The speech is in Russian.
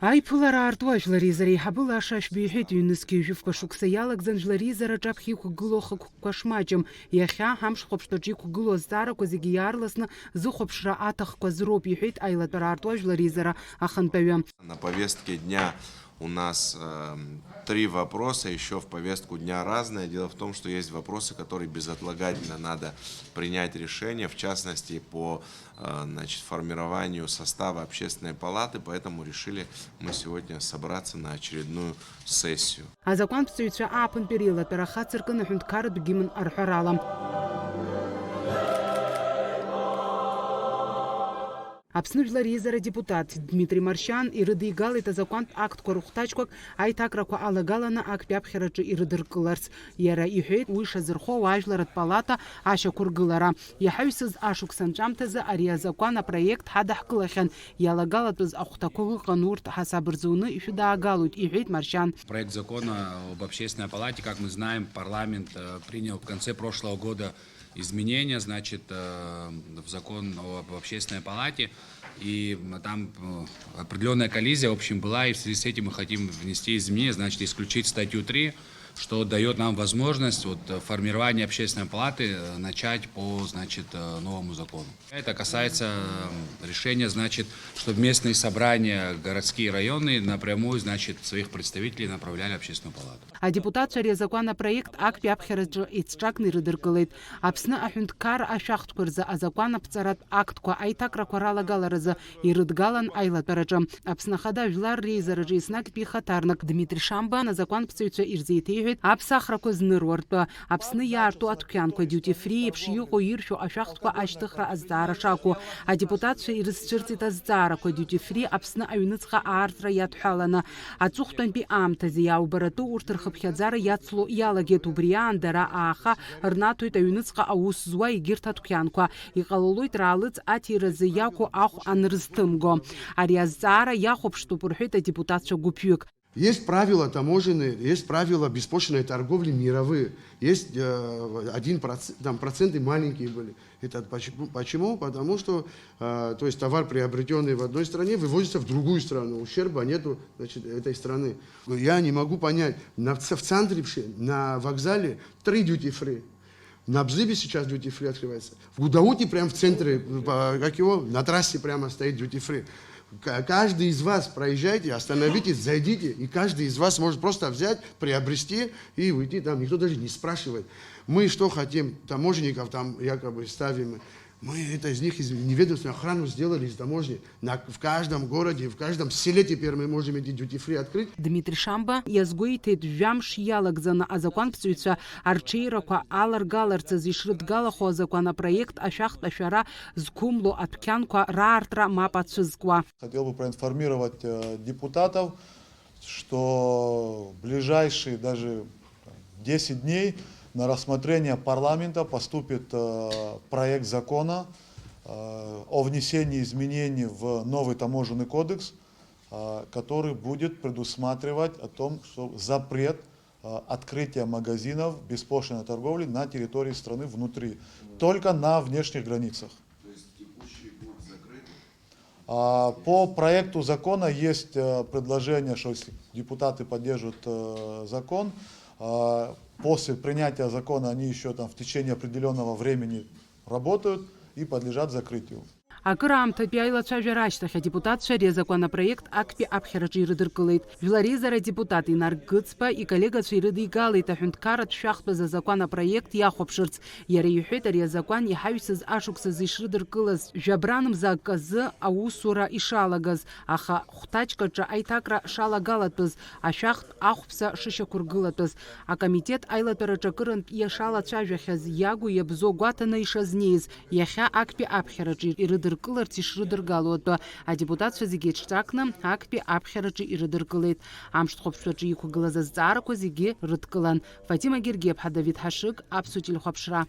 Айԥылара аартуа жәлари реиҳабыла ашашәба иҳәеит ҩ-нызқьи ҩ-жәыфқәа шықәса иалагӡан жәлари раҿаԥхьа иқәгылоу хықәкқәа шмаҷым. Иахьа ҳамшхәаԥштәаҿы иқәгылоу азҵаарақәа зегьы иаарласны зыхәаԥшра аҭахқәаз роуп иҳәеит аилатәара аартуа жәлари ахантәаҩы. На повестке дня у нас 3 вопроса, еще в повестку дня разные. Дело в том, что есть вопросы, которые безотлагательно надо принять решение, в частности, по формированию состава общественной палаты, поэтому решили мы сегодня собраться на очередную сессию. Азакәанԥсҭаҩцәа ааԥынтәи реилатәара хацыркын аҳәынҭқарратә гимн арҳәарала. Аԥсны жәлари депутат Дмитрий Маршьан ирыдигалеит азакәантә актқәа рыхәҭаҷқәак аиҭакрақәа алагаланы актәи аԥхьараҿы ирыдыркыларц. Иара иҳәеит уи шазырхоу ажәларатә палата ашьақәыргылара. Иаҳаҩсыз ашықәс анҵәамҭазы ари азакәан апроект ҳадаҳкылахьан. Иалагалатәыз ахәҭақәа ыҟан урҭ ҳасаб рзуны ишәыдаагалоит, иҳәеит Маршьан. Проект закона об общественной палате, как мы знаем, парламент принял в конце прошлого года изменения, значит, в закон об общественной палате, и там определенная коллизия, в общем, была, и в связи с этим мы хотим внести изменения, значит, исключить статью 3, что дает нам возможность формирования общественной палаты начать по, значит, новому закону. Это касается решения, значит, чтобы местные собрания, городские районы напрямую, значит, своих представителей направляли в общественную палату. А депутатцәа ари азакәан-апроект актәи аԥхьараҿы еицҿакны ирыдыркылеит. Аԥсны аҳәынҭқарра ашәахтәқәа рзы азакәан аԥҵаратә актқәа аиҭакрақәа ралагаларазы ирыдгалан аилатәараҿы. Аԥсны Ахада Жәлар Реизараҿы еснагьтәи ихаҭарнак Дмитрий Шамба азакәанԥсҭаҩцәа ирзеиҭеиҳәеит аԥсахрақәа зныруартәы. Аԥсны иаарту адәқьанқәа duty free еиԥш иҟоу иршәу ашәахтәқәа ашьҭыхра азҵаара шакәу. Адепутатцәа ирызцәырҵит азҵаарақәа duty free Аԥсны аҩныҵҟа аартра иадҳәаланы. Аҵыхәтәантәи аамҭазы иаубаратәу урҭ рхыԥхьаӡара иацло иалагеит. Убри аан дара ааха рнаҭоит аҩныҵҟа аус зуа егьырҭ адәқьанқәа. Иҟалалоит раалыҵ аҭиразы иақәу ахә анрызҭымго. Ари азҵаара иахәаԥштәуп рҳәеит адепутатцәа гәыԥҩык. Есть правила таможенные, есть правила беспошлиной торговли мировые, есть 1%, там проценты маленькие были. Это почему? Потому что то есть товар, приобретенный в одной стране, вывозится в другую страну. Ущерба нету, значит, этой страны. Я не могу понять, в центре, на вокзале 3 duty-free. На Бзыбе сейчас duty-free открывается. В Гудауте прямо в центре, на трассе прямо стоит duty-free. Каждый из вас проезжайте, остановитесь, зайдите, и каждый из вас может просто взять, приобрести и уйти. Там никто даже не спрашивает. Мы что хотим, таможенников там якобы ставим. Мы это из них неведомственную охрану сделали из таможни. В каждом городе, в каждом селе теперь мы можем эти duty-free открыть. Дмитрий Шамба иазгәеиҭеит жәамш иалагӡаны азакәанԥсҭаҩцәа арҽеирақәа аларгаларцаз ишрыдгалахо азакәан-апроект ашәахтә ашәара зқәымло адәқьанқәа раартра мап ацәызкуа. Хотел бы проинформировать депутатов, что в ближайшие даже 10 дней на рассмотрение парламента поступит проект закона о внесении изменений в новый таможенный кодекс, который будет предусматривать о том, что запрет открытия магазинов беспошлиной торговли на территории страны внутри, только на внешних границах. То есть текущие будут закрыты? По проекту закона есть предложение, что если депутаты поддержат закон, после принятия закона они еще там в течение определенного времени работают и подлежат закрытию. Акыраамҭатәи аилацәажәара ашьҭахь адепутатцәа ари азакәан-апроект актәи аԥхьараҿы ирыдыркылеит. Жәлари депутат Инар Гыцба иколлегацәа ирыдигалеит аҳәынҭқарратә шәахтәыз азакәан-апроект иахәаԥшырц. Иара иҳәеит ари азакәан иҳаҩсыз ашықәсазы ишрыдыркылаз жәабранымзаак азы аусура ишалагаз, аха хәҭаҷкаҿы аиҭакра шалагалатәыз, ашәахтә ахәԥса шышьақәыргылатәыз. Акомитет аилатәараҿы акырынтә иашалацәажәахьаз иагу иабзо гәаҭаны ишазнеиз, иахьа актәи аԥхьараҿы ирыдыркыларц ишрыдыргало атәы. Адепутатцәа зегьы еицҿакны актәи аԥхьараҿы ирыдыркылеит. Амшьҭхәаԥштәаҿы иқәгылаз азҵаарақәа зегьы рыдкылан. Фатима Гергиев-ҳа, Давид Ҳашыг, Аԥсуа телехәаԥшра.